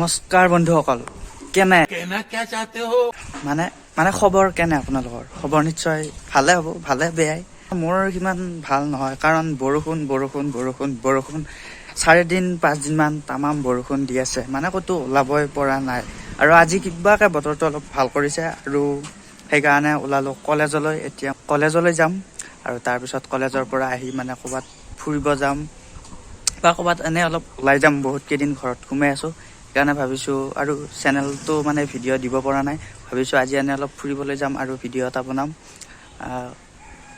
নমস্কাৰ বন্ধুসকল, কেনে कहना क्या चाहते हो? মানে খবৰ কেনে? আপোনালোকৰ খবৰ নিশ্চয় ভালে হ'ব, ভালে বেয়াই। মোৰ সিমান ভাল নহয়, কাৰণ বৰষুণ 4-5 মান তামাম বৰষুণ দি আছে, মানে ক'তো ওলাবই পৰা নাই। আৰু আজি কিবাকে বতৰটো অলপ ভাল কৰিছে আৰু সেইকাৰণে ওলালোঁ কলেজলৈ। এতিয়া কলেজলৈ যাম আৰু তাৰপিছত কলেজৰ পৰা আহি মানে ক'ৰবাত ফুৰিব যাম বা ক'ৰবাত এনে অলপ ওলাই যাম। বহুত কেইদিন ঘৰত সোমাই আছোঁ, সেইকাৰণে ভাবিছোঁ আৰু চেনেলটো মানে ভিডিঅ' দিব পৰা নাই। ভাবিছোঁ আজি এনে অলপ ফুৰিবলৈ যাম আৰু ভিডিঅ' এটা বনাম।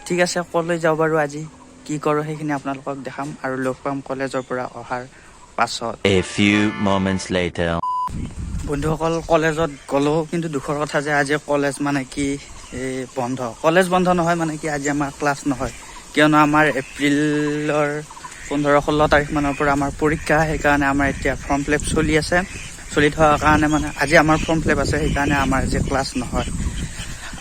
ঠিক আছে, ক'লৈ যাওঁ বাৰু, আজি কি কৰোঁ সেইখিনি আপোনালোকক দেখাম আৰু লগ পাম কলেজৰ পৰা অহাৰ পাছত। A few moments later. বন্ধুসকল, কলেজত গ'লোঁ, কিন্তু দুখৰ কথা যে আজি কলেজ মানে কি বন্ধ। কলেজ বন্ধ নহয়, মানে কি আজি আমাৰ ক্লাছ নহয়, কিয়নো আমাৰ এপ্ৰিলৰ 15-16 তাৰিখ মানৰ পৰা আমাৰ পৰীক্ষা। সেইকাৰণে আমাৰ এতিয়া ফৰ্ম ফিল আপ চলি থকাৰ কাৰণে মানে আজি আমাৰ ফৰ্ম ফিল আপ আছে, সেইকাৰণে আমাৰ আজি ক্লাছ নহয়।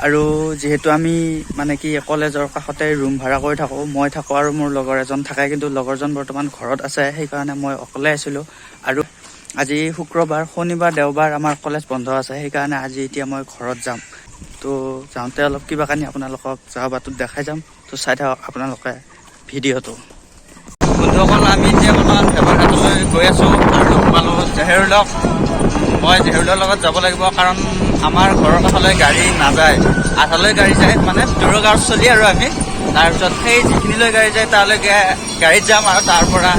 আৰু যিহেতু আমি মানে কি কলেজৰ কাষতে ৰুম ভাড়া কৰি থাকোঁ, মই থাকোঁ আৰু মোৰ লগৰ এজন থাকে, কিন্তু লগৰজন বৰ্তমান ঘৰত আছে, সেইকাৰণে মই অকলে আছিলোঁ। আৰু আজি শুক্ৰবাৰ, শনিবাৰ, দেওবাৰ আমাৰ কলেজ বন্ধ আছে, সেইকাৰণে আজি এতিয়া মই ঘৰত যাম। তো যাওঁতে অলপ কিবা কানি আপোনালোকক যাওঁ বাটত দেখাই যাম, তো চাই থাকক আপোনালোকে ভিডিঅ'টো। বন্ধুসকল, আমি এতিয়া বৰ্তমান ভেবাঘাটলৈ গৈ আছোঁ আৰু লগ পালোঁ জেহেৰুলক। মই জেহেৰুলৰ লগত যাব লাগিব, কাৰণ আমাৰ ঘৰৰ কাষলৈ গাড়ী নাযায়, আধালৈ গাড়ী যায়, মানে ভিতৰৰ গাঁৱত চলি আৰু আমি তাৰপিছত সেই যিখিনিলৈ গাড়ী যায় তালৈকে গাড়ীত যাম আৰু তাৰ পৰা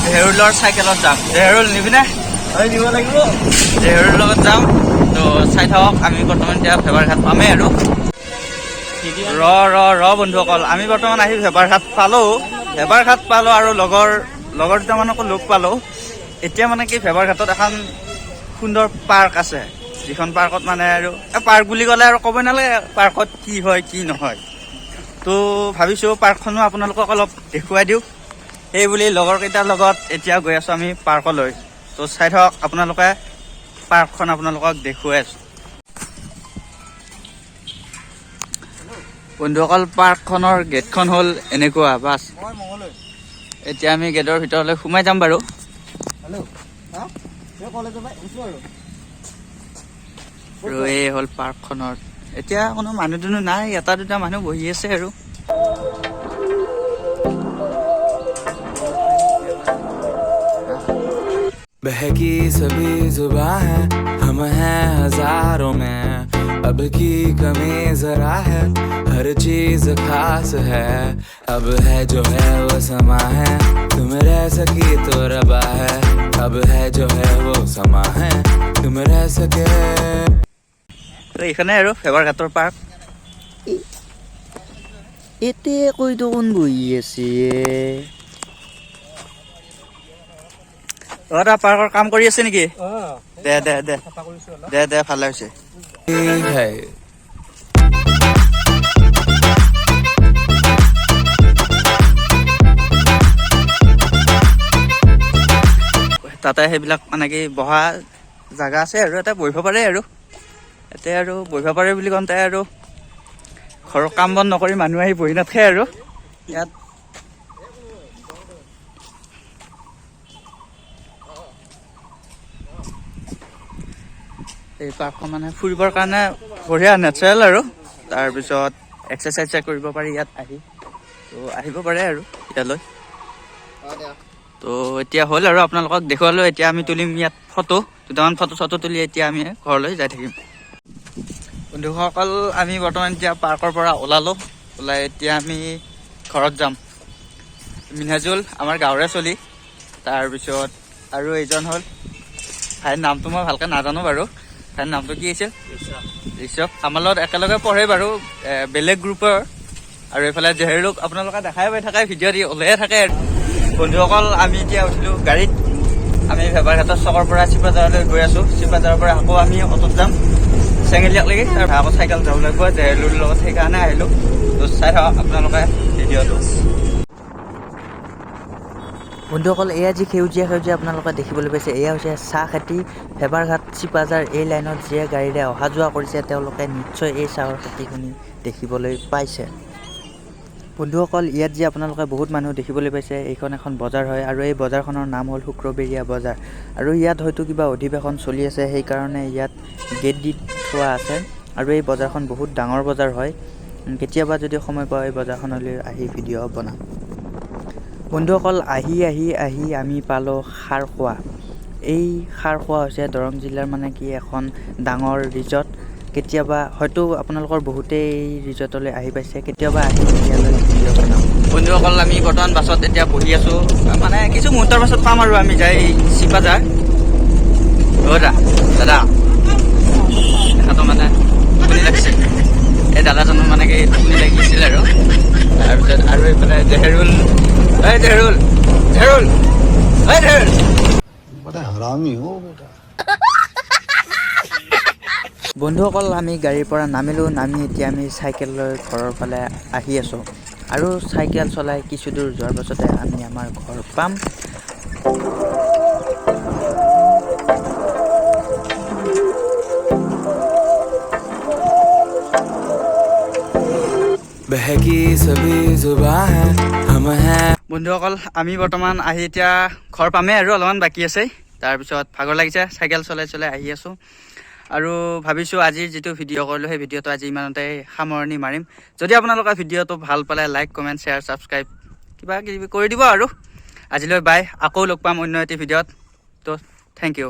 জেহেৰুলৰ চাইকেলত যাম। জেহেৰুল নিবিনে? নিব লাগিব। জেহেৰুলৰ লগত যাম, তো চাই থাকক। আমি বৰ্তমান এতিয়া ভেবাঘাট পামেই আৰু ৰ বন্ধুসকল, আমি বৰ্তমান আহি ভেবাঘাট পালোঁ আৰু লগৰ দুটামানকো লগ পালোঁ। এতিয়া মানে কি ভেবাঘাটত এখন সুন্দৰ পাৰ্ক আছে, যিখন পাৰ্কত মানে আৰু পাৰ্ক বুলি ক'লে আৰু ক'বই নালাগে পাৰ্কত কি হয় কি নহয়। তো ভাবিছোঁ পাৰ্কখনো আপোনালোকক অলপ দেখুৱাই দিওঁ, সেই বুলি লগৰকেইটাৰ লগত এতিয়া গৈ আছোঁ আমি পাৰ্কলৈ। তো চাই থাকক আপোনালোকে, পাৰ্কখন আপোনালোকক দেখুৱাই আছোঁ। বন্ধুসকল, পাৰ্কখনৰ গেটখন হ'ল এনেকুৱা, বাছ এতিয়া আমি গেটৰ ভিতৰলৈ সোমাই যাম বাৰু। আৰু এই হ'ল পাৰ্কখনত, এতিয়া কোনো মানুহ দুনুহ নাই, এটা দুটা মানুহ বহি আছে আৰু बहकी सभी जुबां है, हम हैं हजारों में, अब की कमी जरा है, हर चीज खास है, अब है जो है वो समा है, तुम रह सकी तो रबा है, अब है जो है वो समा है, तुम रह सके। তো এইখনে আৰু ভেবাঘাটৰ পাৰ্ক। এতিয়া কৈ দেখোন বহি আছে, পাৰ্কৰ কাম কৰি আছে নেকি? দে ভালে হৈছে। তাতে সেইবিলাক মানে কি বহা জাগা আছে আৰু এটা বহিব পাৰে আৰু ইয়াতে আৰু বহিব পাৰে বুলি কওঁতে আৰু ঘৰৰ কাম বন নকৰি মানুহ আহি বহি নাথাকে আৰু ইয়াত। এই পাৰ্কখন মানে ফুৰিবৰ কাৰণে বঢ়িয়া, নেচাৰেল আৰু তাৰপিছত এক্সাৰচাইজ কৰিব পাৰি ইয়াত আহি, তো আহিব পাৰে আৰু ইয়ালৈ। তো এতিয়া হ'ল আৰু আপোনালোকক দেখুৱালোঁ। এতিয়া আমি তুলিম ইয়াত দুটামান ফটো তুলি এতিয়া আমি ঘৰলৈ যাই থাকিম। বন্ধুসকল, আমি বৰ্তমান এতিয়া পাৰ্কৰ পৰা ওলাই এতিয়া আমি ঘৰত যাম। মিনহাজুল আমাৰ গাঁৱৰে চলি, তাৰপিছত আৰু এইজন হ'ল ভাইৰ নামটো মই ভালকৈ নাজানো বাৰু। ভাইৰ নামটো কি আছিল? ঋষভ। আমাৰ লগত একেলগে পঢ়ে বাৰু, বেলেগ গ্ৰুপৰ। আৰু এইফালে জেহেৰুলক আপোনালোকে দেখাই পাই থাকে, ভিডিঅ' দি ওলাইয়ে থাকে। বন্ধুসকল, আমি এতিয়া উঠিলোঁ গাড়ীত। আমি ভেবাঘাটৰ চকৰ পৰা চিপাঝাৰলৈ গৈ আছোঁ। চিপাঝাৰৰ পৰা আকৌ আমি অটোত যাম চেঙেলীয়ালৈকে, তাৰ আকৌ চাইকেল যাব লাগিব জেহেৰুলৰ লগত, সেইকাৰণে আহিলোঁ। তো চাই থাকক আপোনালোকে ভিডিঅ'টো। বন্ধুসকল, এয়া যি সেউজীয়া আপোনালোকে দেখিবলৈ পাইছে, এয়া হৈছে চাহ খেতি। ভেবাঘাট চিপাঝাৰ এই লাইনত যিয়ে গাড়ীৰে অহা যোৱা কৰিছে তেওঁলোকে নিশ্চয় এই চাহৰ খেতিখিনি দেখিবলৈ পাইছে। বন্ধুসকল ইয়াত যে আপোনালোকে বহুত মানুহ দেখিবলৈ পাইছে এইখন এখন বজাৰ হয় আৰু এই বজাৰখনৰ নাম হ'ল শুক্ৰবেৰীয়া বজাৰ আৰু ইয়াত হয়তো কিবা অধিৱেশন চলি আছে সেইকাৰণে ইয়াত গেট দি থোৱা আছে আৰু এই বজাৰখন বহুত ডাঙৰ বজাৰ হয় কেতিয়াবা যদি সময় পাওঁ এই বজাৰখনলৈ আহি ভিডিঅ' বনাম বন্ধুসকল আহি আমি পালোঁ খাৰখোৱা এই খাৰখোৱা হৈছে দৰং জিলাৰ মানে কি এখন ডাঙৰ ৰিজৰ্ট কেতিয়াবা হয়তো আপোনালোকৰ বহুতেই এই ৰিজৰ্টলৈ আহি পাইছে কেতিয়াবা আহি ইয়ালৈ ভিডিঅ' বনাওঁ বন্ধুসকল আমি বৰ্তমান বাছত এতিয়া বহি আছোঁ মানে কিছু মুহূৰ্তৰ পাছত পাম আৰু আমি যাই চিপাজাৰ দাদা দেখাটো মানে টোপনি লাগিছে এই দাদাজনৰ মানে কি টোপনি লাগিছিল আৰু তাৰপিছত আৰু এইফালে জেহেৰুল बड़ा हरामी हो बेटा বন্ধুসকল আমি গাড়ীৰ পৰা নামিলোঁ নামি এতিয়া আমি চাইকেল লৈ ঘৰৰ ফালে আহি আছোঁ আৰু চাইকেল চলাই কিছু দূৰ যোৱাৰ পাছতে আমি আমাৰ ঘৰ পাম बहकी सभी जुबां है हम हैं বন্ধুসকল আমি বৰ্তমান আহি এতিয়া ঘৰ পামেই আৰু অলপমান বাকী আছে তাৰপিছত ভাগৰ লাগিছে চাইকেল চলাই আহি আছোঁ আৰু ভাবিছোঁ আজিৰ যিটো ভিডিঅ' কৰিলোঁ সেই ভিডিঅ'টো আজি ইমানতে সামৰণি মাৰিম যদি আপোনালোকে ভিডিঅ'টো ভাল পালে লাইক কমেণ্ট শ্বেয়াৰ ছাবস্ক্ৰাইব কিবা কিবি কৰি দিব আৰু আজিলৈ বাই আকৌ লগ পাম অন্য এটি ভিডিঅ'ত তো থেংক ইউ